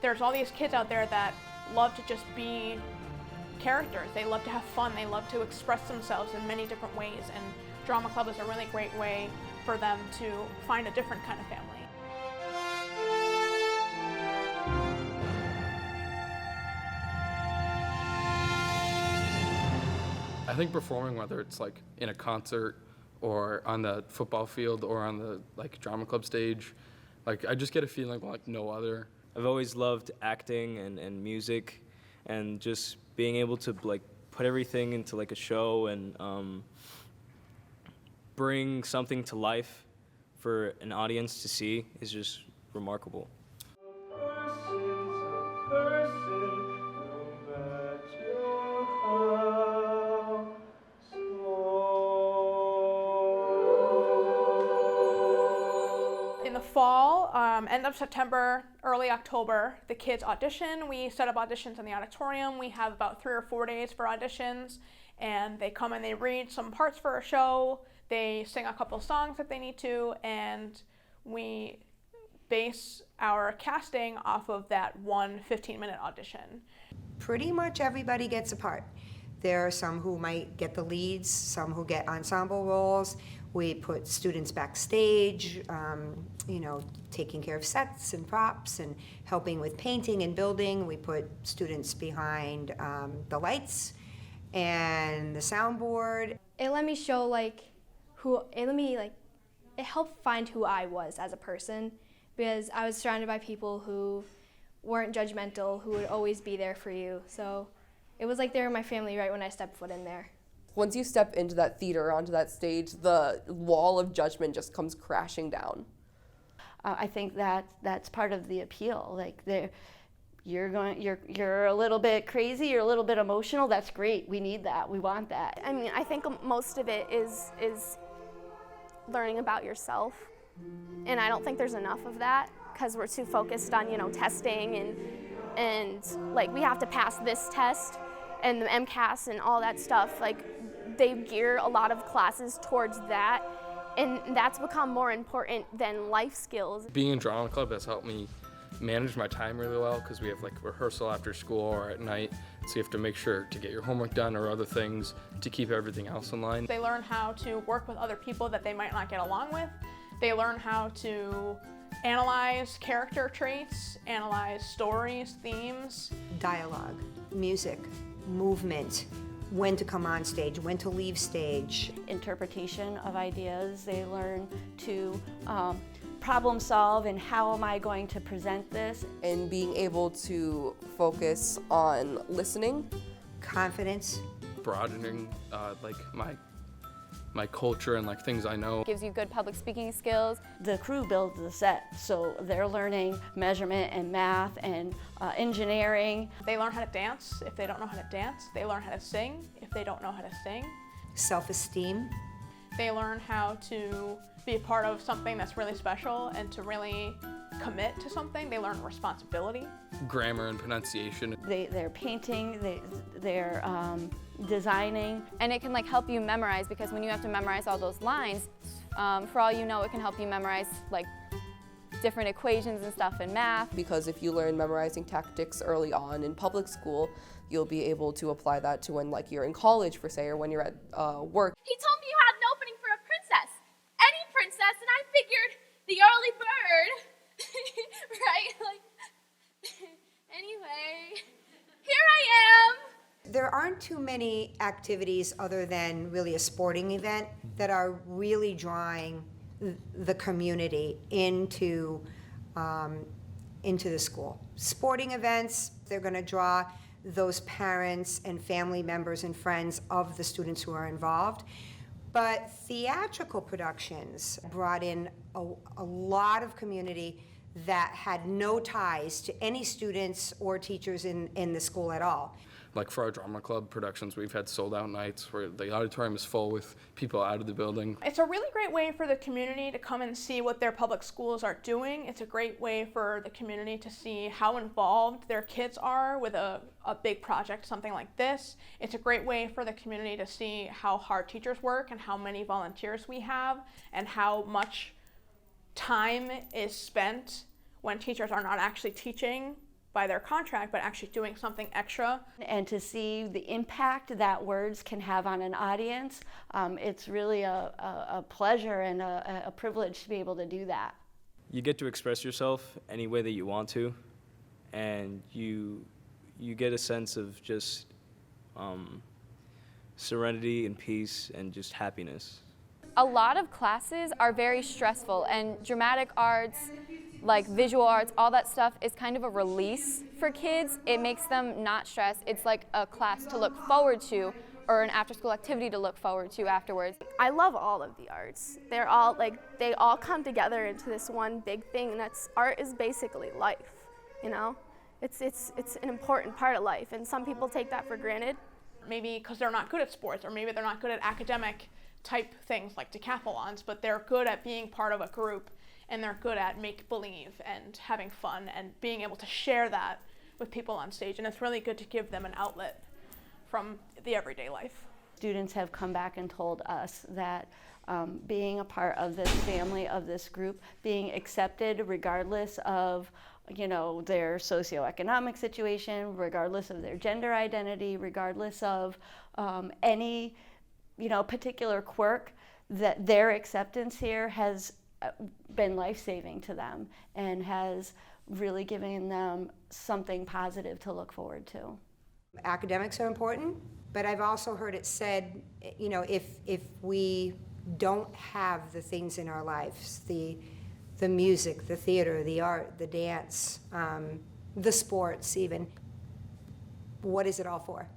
There's all these kids out there that love to just be characters. They love to have fun. They love to express themselves in many different ways, and drama club is a really great way for them to find a different kind of family. I think performing, whether it's like in a concert or on the football field or on the like drama club stage, like I just get a feeling like no other. I've always loved acting and music, and just being able to like put everything into like a show and bring something to life for an audience to see is just remarkable. In the fall, end of September, early October, the kids audition. We set up auditions in the auditorium. We have about 3 or 4 days for auditions, and they come and they read some parts for a show. They sing a couple songs if they need to, and we base our casting off of that one 15-minute audition. Pretty much everybody gets a part. There are some who might get the leads, some who get ensemble roles. We put students backstage, taking care of sets and props and helping with painting and building. We put students behind the lights and the soundboard. It let me show it helped find who I was as a person, because I was surrounded by people who weren't judgmental, who would always be there for you. So it was like they were my family right when I stepped foot in there. Once you step into that theater, onto that stage, the wall of judgment just comes crashing down. I think that's part of the appeal. Like you're a little bit crazy, you're a little bit emotional. That's great. We need that. We want that. I mean, I think most of it is learning about yourself, and I don't think there's enough of that because we're too focused on testing and like we have to pass this test and the MCAS and all that stuff. Like they gear a lot of classes towards that, and that's become more important than life skills. Being in drama club has helped me manage my time really well, because we have like rehearsal after school or at night, so you have to make sure to get your homework done or other things to keep everything else in line. They learn how to work with other people that they might not get along with. They learn how to analyze character traits, analyze stories, themes. Dialogue, music, movement, when to come on stage, when to leave stage. Interpretation of ideas. They learn to problem solve and how am I going to present this. And being able to focus on listening. Confidence. Broadening like my culture and like things I know. Gives you good public speaking skills. The crew builds the set, so they're learning measurement and math and engineering. They learn how to dance if they don't know how to dance. They learn how to sing if they don't know how to sing. Self-esteem. They learn how to be a part of something that's really special and to really commit to something. They learn responsibility. Grammar and pronunciation. They're painting, they're designing. And it can like help you memorize, because when you have to memorize all those lines, for all you know, it can help you memorize like different equations and stuff in math. Because if you learn memorizing tactics early on in public school, you'll be able to apply that to when like you're in college, for say, or when you're at work. He told me you had an opening for a princess. Any princess, and I figured the early bird, right? Like, anyway, here I am. There aren't too many activities other than really a sporting event that are really drawing the community into the school. Sporting events, they're going to draw those parents and family members and friends of the students who are involved. But theatrical productions brought in a lot of community that had no ties to any students or teachers in the school at all. Like for our drama club productions, we've had sold out nights where the auditorium is full with people out of the building. It's a really great way for the community to come and see what their public schools are doing. It's a great way for the community to see how involved their kids are with a big project, something like this. It's a great way for the community to see how hard teachers work and how many volunteers we have and how much time is spent when teachers are not actually teaching by their contract, but actually doing something extra. And to see the impact that words can have on an audience, it's really a pleasure and a privilege to be able to do that. You get to express yourself any way that you want to, and you get a sense of just serenity and peace and just happiness. A lot of classes are very stressful, and dramatic arts, like visual arts, all that stuff is kind of a release for kids. It makes them not stressed. It's like a class to look forward to, or an after-school activity to look forward to afterwards. I love all of the arts. They're all like, they all come together into this one big thing, and that's, art is basically life, you know? It's an important part of life, and some people take that for granted. Maybe because they're not good at sports, or maybe they're not good at academic type things like decathlons, but they're good at being part of a group, and they're good at make-believe and having fun and being able to share that with people on stage. And it's really good to give them an outlet from the everyday life. Students have come back and told us that being a part of this family, of this group, being accepted regardless of their socioeconomic situation, regardless of their gender identity, regardless of any particular quirk, that their acceptance here has been life-saving to them and has really given them something positive to look forward to. Academics are important, but I've also heard it said, if we don't have the things in our lives, the music, the theater, the art, the dance, the sports even, what is it all for?